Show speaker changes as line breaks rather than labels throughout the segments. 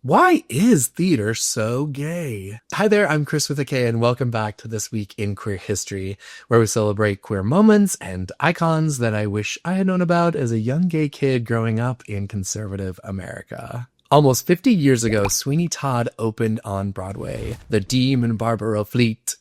Why is theater so gay? Hi there, I'm Chris with a K, and welcome back to This Week in Queer History, where we celebrate queer moments and icons that I wish I had known about as a young gay kid growing up in conservative America. Almost 50 years ago, Sweeney Todd opened on Broadway, the Demon Barber of Fleet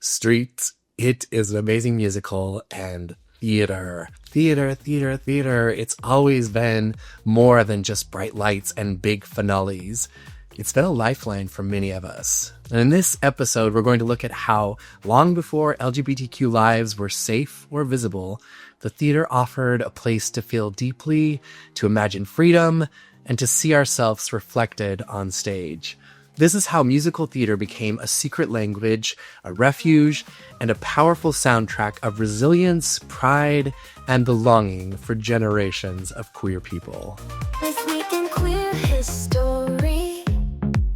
Street. It is an amazing musical and theater. It's always been more than just bright lights and big finales. It's been a lifeline for many of us. And in this episode, we're going to look at how, long before LGBTQ lives were safe or visible, the theater offered a place to feel deeply, to imagine freedom, and to see ourselves reflected on stage. This is how musical theater became a secret language, a refuge, and a powerful soundtrack of resilience, pride, and the longing for generations of queer people.
This week in queer history,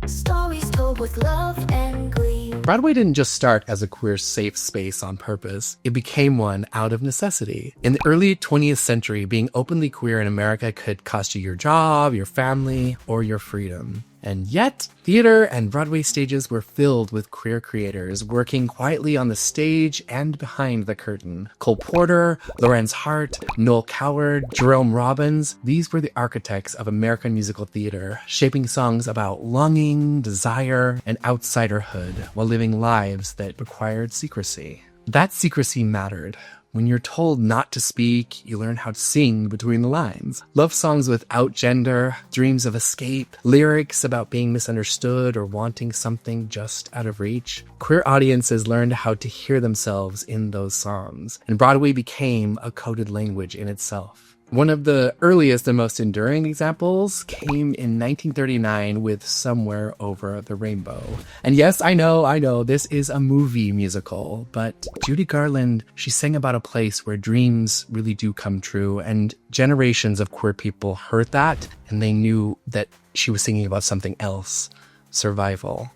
stories told with love and glee.
Broadway didn't just start as a queer safe space on purpose. It became one out of necessity. In the early 20th century, being openly queer in America could cost you your job, your family, or your freedom. And yet, theater and Broadway stages were filled with queer creators working quietly on the stage and behind the curtain. Cole Porter, Lorenz Hart, Noel Coward, Jerome Robbins, these were the architects of American musical theater, shaping songs about longing, desire, and outsiderhood while living lives that required secrecy. That secrecy mattered. When you're told not to speak, you learn how to sing between the lines. Love songs without gender, dreams of escape, lyrics about being misunderstood or wanting something just out of reach. Queer audiences learned how to hear themselves in those songs, and Broadway became a coded language in itself. One of the earliest and most enduring examples came in 1939 with Somewhere Over the Rainbow. And yes, I know, this is a movie musical, but Judy Garland, she sang about a place where dreams really do come true, and generations of queer people heard that, and they knew that she was singing about something else: survival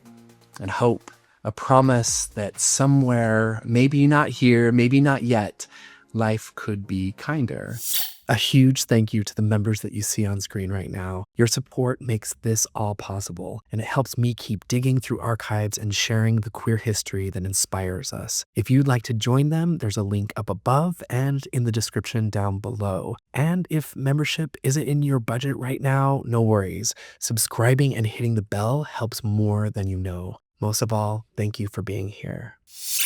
and hope, a promise that somewhere, maybe not here, maybe not yet, life could be kinder. A huge thank you to the members that you see on screen right now. Your support makes this all possible, and it helps me keep digging through archives and sharing the queer history that inspires us. If you'd like to join them, there's a link up above and in the description down below. And if membership isn't in your budget right now, no worries. Subscribing and hitting the bell helps more than you know. Most of all, thank you for being here.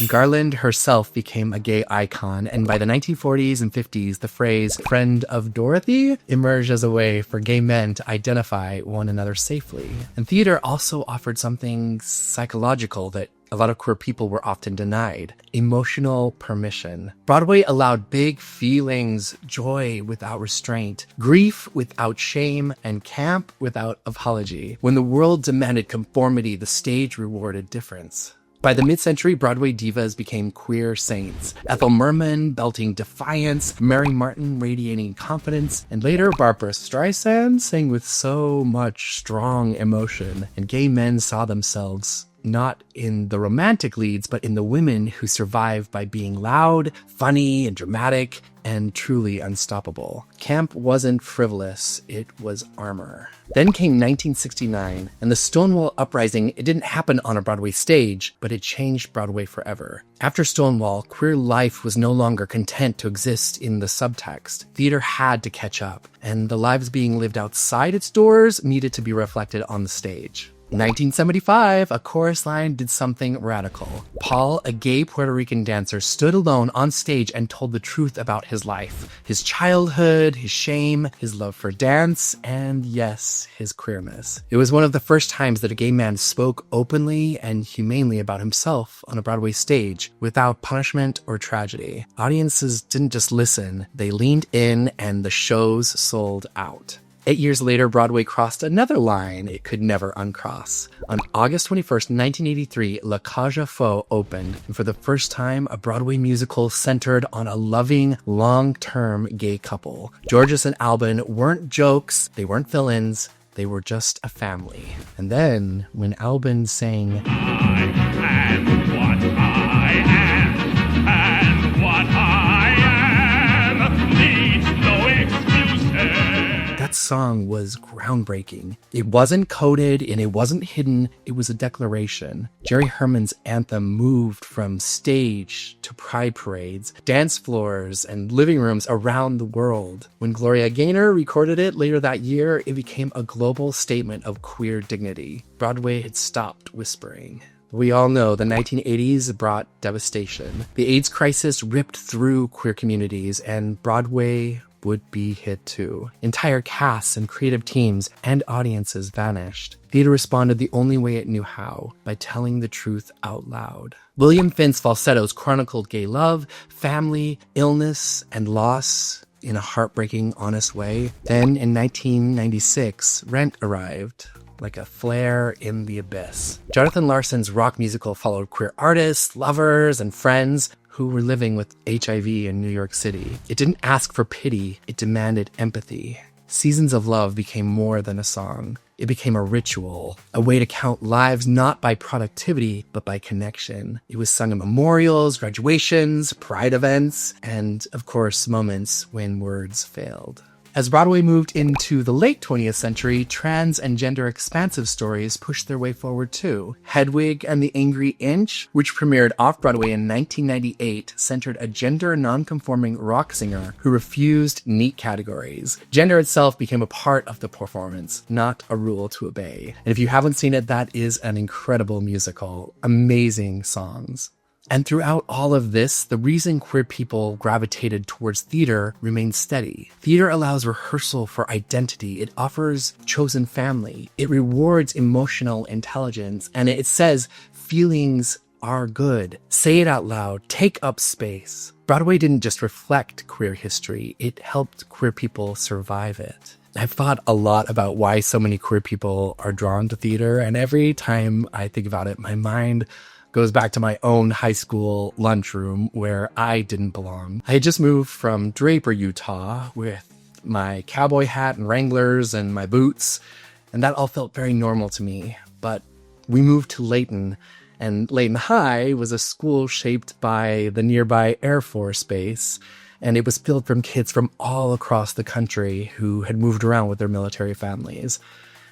Garland herself became a gay icon, and by the 1940s and 50s, the phrase "friend of Dorothy" emerged as a way for gay men to identify one another safely. And theater also offered something psychological that a lot of queer people were often denied: emotional permission. Broadway allowed big feelings, joy without restraint, grief without shame, and camp without apology. When the world demanded conformity, the stage rewarded difference. By the mid-century, Broadway divas became queer saints. Ethel Merman belting defiance, Mary Martin radiating confidence, and later Barbra Streisand sang with so much strong emotion, and gay men saw themselves not in the romantic leads, but in the women who survived by being loud, funny, and dramatic, and truly unstoppable. Camp wasn't frivolous, it was armor. Then came 1969, and the Stonewall Uprising. It didn't happen on a Broadway stage, but it changed Broadway forever. After Stonewall, queer life was no longer content to exist in the subtext. Theater had to catch up, and the lives being lived outside its doors needed to be reflected on the stage. 1975, a chorus line did something radical. Paul, a gay Puerto Rican dancer, stood alone on stage and told the truth about his life, his childhood, his shame, his love for dance, and yes, his queerness. It was one of the first times that a gay man spoke openly and humanely about himself on a Broadway stage without punishment or tragedy. Audiences didn't just listen, they leaned in, and the shows sold out. 8 years later, Broadway crossed another line it could never uncross. On August 21st, 1983, La Cage aux Folles opened, and for the first time, a Broadway musical centered on a loving, long-term gay couple. Georges and Albin weren't jokes, they weren't villains, they were just a family. And then, when Albin sang,
I am what I am, and what I am needs no excuses.
That song was groundbreaking. It wasn't coded and it wasn't hidden. It was a declaration. Jerry Herman's anthem moved from stage to pride parades, dance floors, and living rooms around the world. When Gloria Gaynor recorded it later that year, it became a global statement of queer dignity. Broadway had stopped whispering. We all know the 1980s brought devastation. The AIDS crisis ripped through queer communities, and Broadway would be hit too. Entire casts and creative teams and audiences vanished. Theater responded the only way it knew how, by telling the truth out loud. William Finn's falsettos chronicled gay love, family, illness, and loss in a heartbreaking, honest way. Then, in 1996, Rent arrived, like a flare in the abyss. Jonathan Larson's rock musical followed queer artists, lovers, and friends who were living with HIV in New York City. It didn't ask for pity, it demanded empathy. Seasons of Love became more than a song. It became a ritual, a way to count lives not by productivity, but by connection. It was sung at memorials, graduations, pride events, and, of course, moments when words failed. As Broadway moved into the late 20th century, trans and gender expansive stories pushed their way forward too. Hedwig and the Angry Inch, which premiered off-Broadway in 1998, centered a gender non-conforming rock singer who refused neat categories. Gender itself became a part of the performance, not a rule to obey. And if you haven't seen it, that is an incredible musical. Amazing songs. And throughout all of this, the reason queer people gravitated towards theater remained steady. Theater allows rehearsal for identity. It offers chosen family. It rewards emotional intelligence. And it says feelings are good. Say it out loud. Take up space. Broadway didn't just reflect queer history. It helped queer people survive it. I've thought a lot about why so many queer people are drawn to theater. And every time I think about it, my mind goes back to my own high school lunchroom where I didn't belong. I had just moved from Draper, Utah with my cowboy hat and Wranglers and my boots, and that all felt very normal to me. But we moved to Layton, and Layton High was a school shaped by the nearby Air Force Base, and it was filled from kids from all across the country who had moved around with their military families.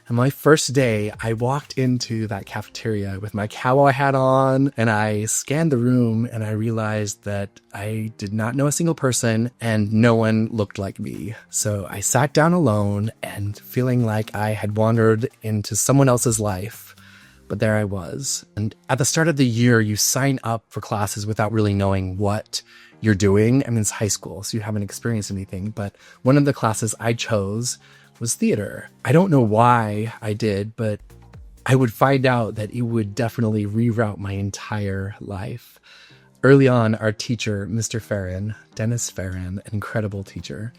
And my first day, I walked into that cafeteria with my cowboy hat on, and I scanned the room, and I realized that I did not know a single person, and no one looked like me. So I sat down alone, and feeling like I had wandered into someone else's life. But there I was. And at the start of the year, you sign up for classes without really knowing what you're doing. I mean, it's high school, so you haven't experienced anything. But one of the classes I chose was theater. I don't know why I did, but I would find out that it would definitely reroute my entire life. Early on, our teacher, Mr. Farron, Dennis Farron, an incredible teacher,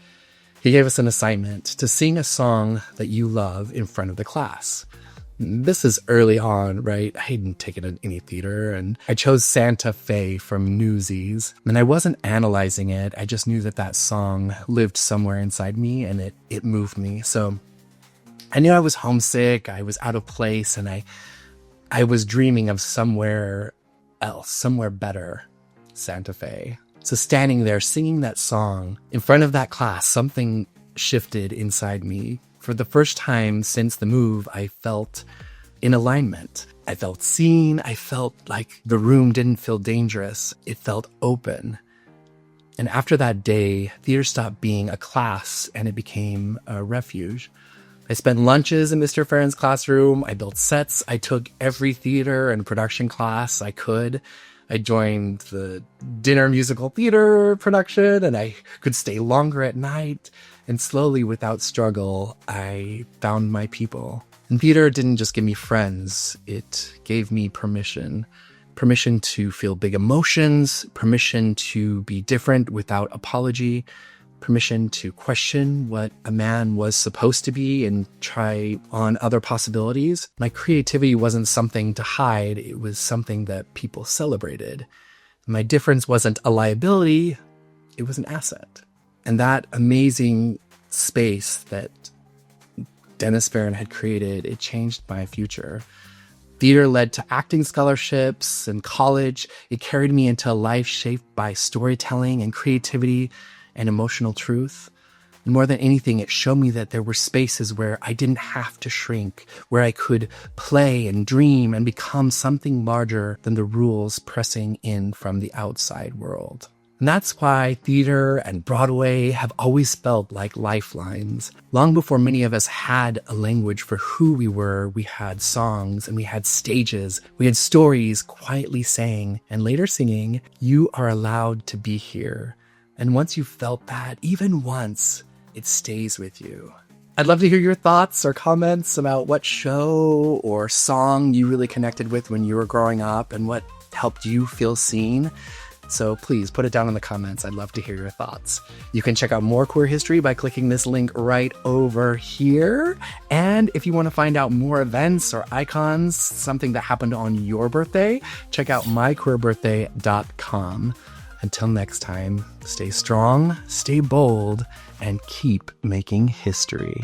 he gave us an assignment to sing a song that you love in front of the class. This is early on, right? I hadn't taken any theater, and I chose Santa Fe from Newsies. And I wasn't analyzing it. I just knew that that song lived somewhere inside me, and it moved me. So I knew I was homesick, I was out of place, and I was dreaming of somewhere else, somewhere better, Santa Fe. So standing there singing that song in front of that class, something shifted inside me. For the first time since the move, I felt in alignment. I felt seen. I felt like the room didn't feel dangerous. It felt open. And after that day, theater stopped being a class and it became a refuge. I spent lunches in Mr. Farron's classroom. I built sets. I took every theater and production class I could. I joined the dinner musical theater production, and I could stay longer at night. And slowly, without struggle, I found my people. And theater didn't just give me friends. It gave me permission. Permission to feel big emotions, permission to be different without apology, permission to question what a man was supposed to be and try on other possibilities. My creativity wasn't something to hide. It was something that people celebrated. My difference wasn't a liability. It was an asset. And that amazing space that Dennis Farron had created, it changed my future. Theater led to acting scholarships and college. It carried me into a life shaped by storytelling and creativity and emotional truth. And more than anything, it showed me that there were spaces where I didn't have to shrink, where I could play and dream and become something larger than the rules pressing in from the outside world. And that's why theater and Broadway have always felt like lifelines. Long before many of us had a language for who we were, we had songs and we had stages. We had stories quietly saying and later singing, "You are allowed to be here." And once you felt that, even once, it stays with you. I'd love to hear your thoughts or comments about what show or song you really connected with when you were growing up and what helped you feel seen. So please put it down in the comments. I'd love to hear your thoughts. You can check out more queer history by clicking this link right over here. And if you want to find out more events or icons, something that happened on your birthday, check out myqueerbirthday.com. Until next time, stay strong, stay bold, and keep making history.